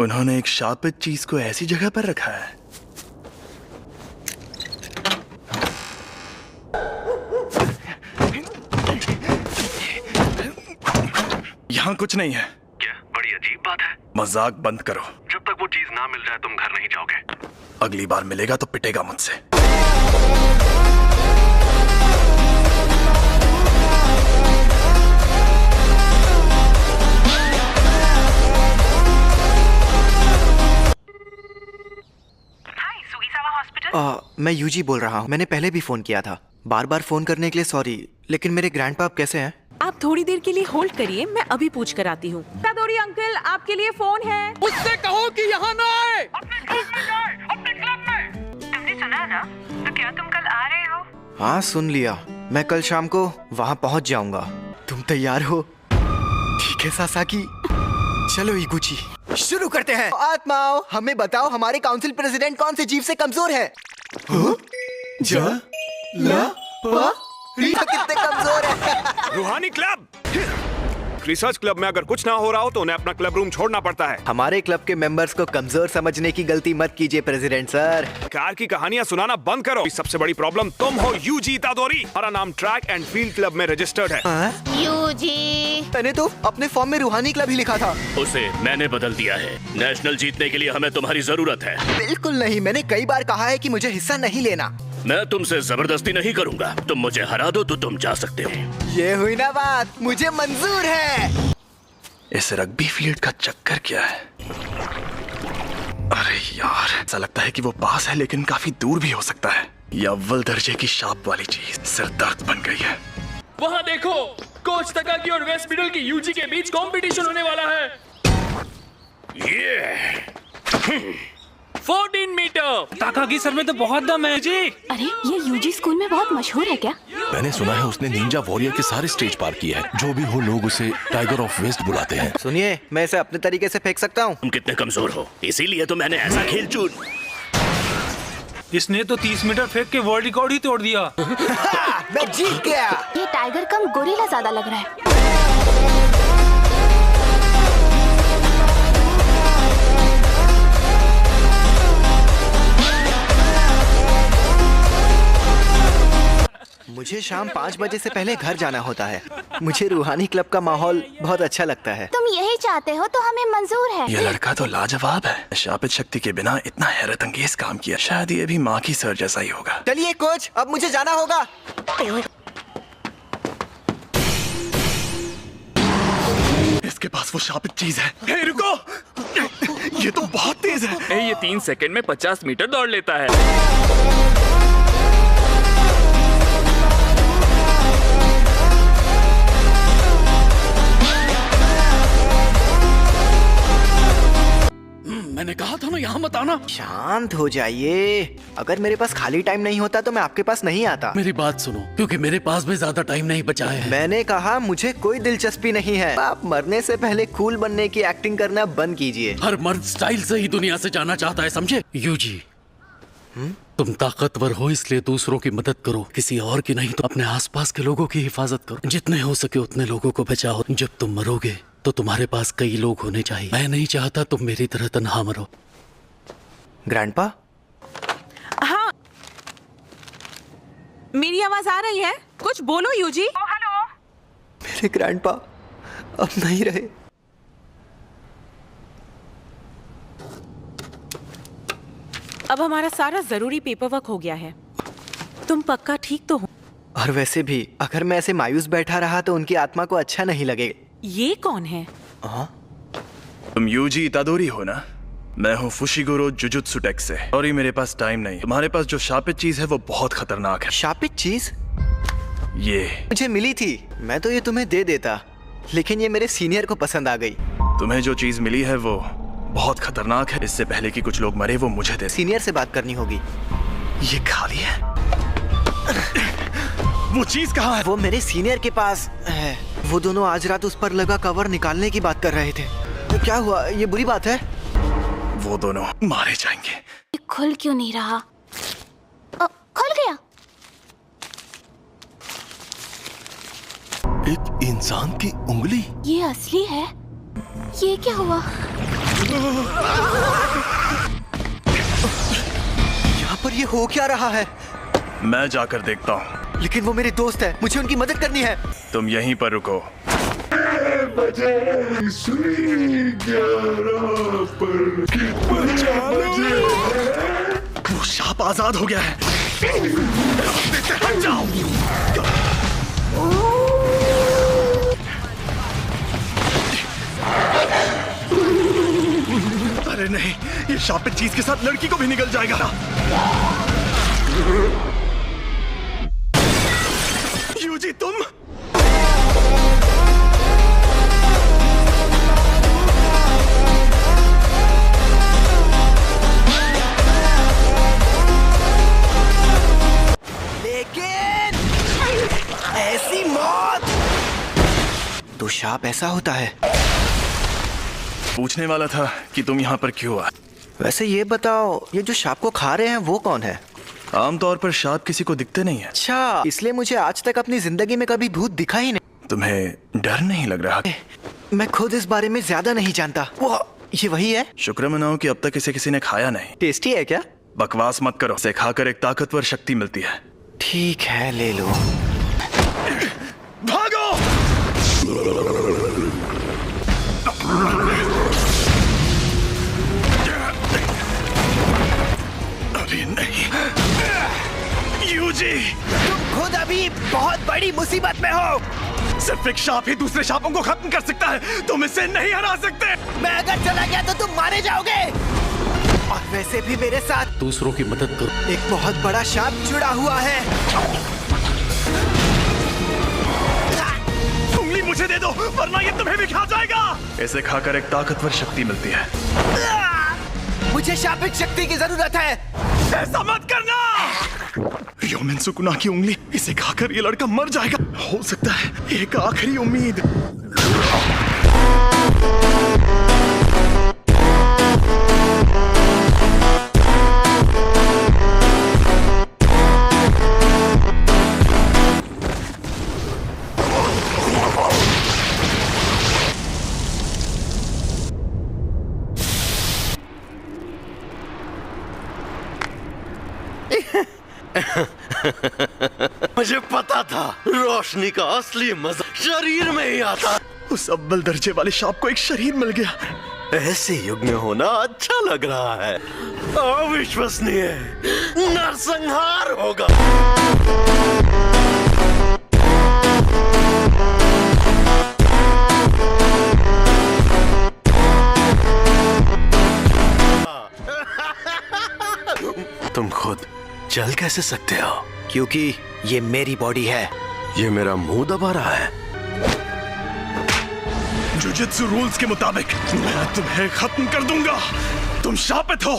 उन्होंने एक शापित चीज को ऐसी जगह पर रखा है। यहाँ कुछ नहीं है। क्या बड़ी अजीब बात है। मजाक बंद करो। जब तक वो चीज ना मिल जाए तुम घर नहीं जाओगे। अगली बार मिलेगा तो पिटेगा मुझसे। मैं यूजी बोल रहा हूँ। मैंने पहले भी फोन किया था। बार बार फोन करने के लिए सॉरी, लेकिन मेरे ग्रैंडपा आप कैसे हैं? आप थोड़ी देर के लिए होल्ड करिए, मैं अभी पूछ कर आती हूँ। तादोरी अंकल, आपके लिए फोन है। उससे कहो कि यहाँ ना आए। अपने क्लब में। तुमने सुना ना? तो क्या तुम कल आ रहे हो? हाँ सुन लिया। मैं कल शाम को वहाँ पहुँच जाऊंगा। तुम तैयार हो? ठीक है सासाकी, चलो इगुची शुरू करते हैं। आत्माओं, हमें बताओ हमारे काउंसिल प्रेसिडेंट कौन से जीव से कमजोर है? कितने कमजोर है। रूहानी क्लब। रिसर्च क्लब में अगर कुछ ना हो रहा हो तो उन्हें अपना क्लब रूम छोड़ना पड़ता है। हमारे क्लब के मेंबर्स को कमजोर समझने की गलती मत कीजिए प्रेसिडेंट सर। कार की कहानियां सुनाना बंद करो। सबसे बड़ी प्रॉब्लम तुम हो यूजी इतादोरी। हमारा नाम ट्रैक एंड फील्ड क्लब में रजिस्टर्ड है। यूजी, मैंने तो अपने फॉर्म में रूहानी क्लब ही लिखा था। उसे मैंने बदल दिया है। नेशनल जीतने के लिए हमें तुम्हारी जरूरत है। बिल्कुल नहीं, मैंने कई बार कहा है कि मुझे हिस्सा नहीं लेना। मैं तुमसे जबरदस्ती नहीं करूंगा। तुम मुझे हरा दो तो तुम जा सकते हो। ये हुई ना बात, मुझे मंजूर है। इस रग्बी फील्ड का चक्कर क्या है? अरे यार, ऐसा लगता है कि वो पास है लेकिन काफी दूर भी हो सकता है। ये अव्वल दर्जे की शाप वाली चीज सिर दर्द बन गई है। वहाँ देखो, कोच तकाकी और वेस्ट मिडल की यूजी के बीच कंपटीशन होने वाला है। ये 14 मीटर। ताकागी सर में तो बहुत दम है जी। अरे ये यूजी स्कूल में बहुत मशहूर है क्या? मैंने सुना है उसने निंजा वॉरियर के सारे स्टेज पार किए हैं। जो भी हो, लोग उसे टाइगर ऑफ वेस्ट बुलाते हैं। सुनिए, मैं इसे अपने तरीके से फेंक सकता हूँ। तुम कितने कमजोर हो, इसीलिए तो मैंने ऐसा खेल चुन। इसने तो 30 मीटर फेंक के वर्ल्ड रिकॉर्ड ही तोड़ दिया। मैं जीत गया। ये टाइगर कम गोरिल्ला ज्यादा लग रहा है। मुझे शाम 5 बजे से पहले घर जाना होता है। मुझे रूहानी क्लब का माहौल बहुत अच्छा लगता है। तुम यही चाहते हो तो हमें मंजूर है। ये लड़का तो लाजवाब है। शापित शक्ति के बिना इतना हैरत अंगेज काम किया। शायद ये भी माँ की सर जैसा ही होगा। चलिए कोच, अब मुझे जाना होगा। इसके पास वो शापित चीज है। हे रुको, ये तो बहुत तेज है। ये 3 सेकंड में 50 मीटर दौड़ लेता है। मैंने कहा था ना यहाँ मत आना। शांत हो जाइए। अगर मेरे पास खाली टाइम नहीं होता तो मैं आपके पास नहीं आता। मेरी बात सुनो, क्योंकि मेरे पास भी ज्यादा टाइम नहीं बचा है। मैंने कहा मुझे कोई दिलचस्पी नहीं है। आप मरने से पहले कूल बनने की एक्टिंग करना बंद कीजिए। हर मर्द स्टाइल से ही दुनिया से जाना चाहता है, समझे? यूजी, तुम ताकतवर हो इसलिए दूसरों की मदद करो, किसी और की नहीं। तो अपने आसपास के लोगों की हिफाजत करो। जितने हो सके उतने लोगों को बचाओ। जब तुम मरोगे तो तुम्हारे पास कई लोग होने चाहिए। मैं नहीं चाहता तुम मेरी तरह तन्हा मरो। ग्रैंडपा? हाँ, मेरी आवाज आ रही है? कुछ बोलो यूजी। हेलो। मेरे ग्रैंडपा अब नहीं रहे। अब हमारा सारा जरूरी पेपर वर्क हो गया है। तुम पक्का ठीक तो हो? और वैसे भी अगर मैं ऐसे मायूस बैठा रहा तो उनकी आत्मा को अच्छा नहीं लगेगा। ये कौन है? तुम यूजी इतादोरी हो ना? मैं हूँ फुशिगोरो जुजुत्सु टेक से। सॉरी, मेरे पास टाइम नहीं। तुम्हारे पास जो शापित चीज है वो बहुत खतरनाक है। शापित चीज? ये मुझे मिली थी, मैं तो ये तुम्हें दे देता, लेकिन ये मेरे सीनियर को पसंद आ गई। तुम्हें जो चीज मिली है वो बहुत खतरनाक है। इससे पहले कि कुछ लोग मरे वो मुझे दे। सीनियर से बात करनी होगी। ये खाली है। वो चीज कहाँ है? वो मेरे सीनियर के पास है। वो दोनों आज रात उस पर लगा कवर निकालने की बात कर रहे थे। तो क्या हुआ? ये बुरी बात है? वो दोनों मारे जाएंगे। ये खुल क्यों नहीं रहा? खुल गया। एक इंसान की उंगली। ये असली है? ये क्या हुआ? यहाँ पर ये हो क्या रहा है? मैं जाकर देखता हूँ। लेकिन वो मेरे दोस्त है, मुझे उनकी मदद करनी है। तुम यहीं पर रुको। वो सांप आजाद हो गया है। रास्ते से हट जाओ। अरे नहीं, ये शापित चीज के साथ लड़की को भी निकल जाएगा। यूजी तुम? लेकिन ऐसी मौत! तो शाप ऐसा होता है। पूछने वाला था कि तुम यहाँ पर क्यों आए। वैसे ये बताओ, ये जो शाप को खा रहे हैं वो कौन है? आमतौर पर शाप किसी को दिखते नहीं है। अच्छा, इसलिए मुझे आज तक अपनी जिंदगी में कभी भूत दिखा ही नहीं। तुम्हें डर नहीं लग रहा? मैं खुद इस बारे में ज्यादा नहीं जानता। वो ये वही है? शुक्र मनाओ कि अब तक इसे किसी ने खाया नहीं। टेस्टी है क्या? बकवास मत करो। इसे खाकर एक ताकतवर शक्ति मिलती है। ठीक है, ले लो। भागो! अभी नहीं। यूजी, तुम खुद अभी बहुत बड़ी मुसीबत में हो। सिर्फ एक शाप ही दूसरे शापों को खत्म कर सकता है। तुम इसे नहीं हरा सकते। मैं अगर चला गया तो तुम मारे जाओगे। और वैसे भी मेरे साथ दूसरों की मदद करो। एक बहुत बड़ा शाप जुड़ा हुआ है। उंगली मुझे दे दो, वरना ये तुम्हें भी खा जाएगा। इसे खाकर एक ताकतवर शक्ति मिलती है। मुझे शापित शक्ति की जरूरत है। ऐसा मत करना। योमिन सुकुना की उंगली, इसे खाकर ये लड़का मर जाएगा। हो सकता है एक आखिरी उम्मीद। मुझे पता था रोशनी का असली मजा शरीर में ही आता। उस अव्वल दर्जे वाले शाप को एक शरीर मिल गया। ऐसे युग में होना अच्छा लग रहा है। अविश्वसनीय नरसंहार होगा। तुम खुद चल कैसे सकते हो? क्योंकि ये मेरी बॉडी है। ये मेरा मुंह दबा रहा है। जुजुत्सु रूल्स के मुताबिक मैं तुम्हें खत्म कर दूंगा। तुम शापित हो।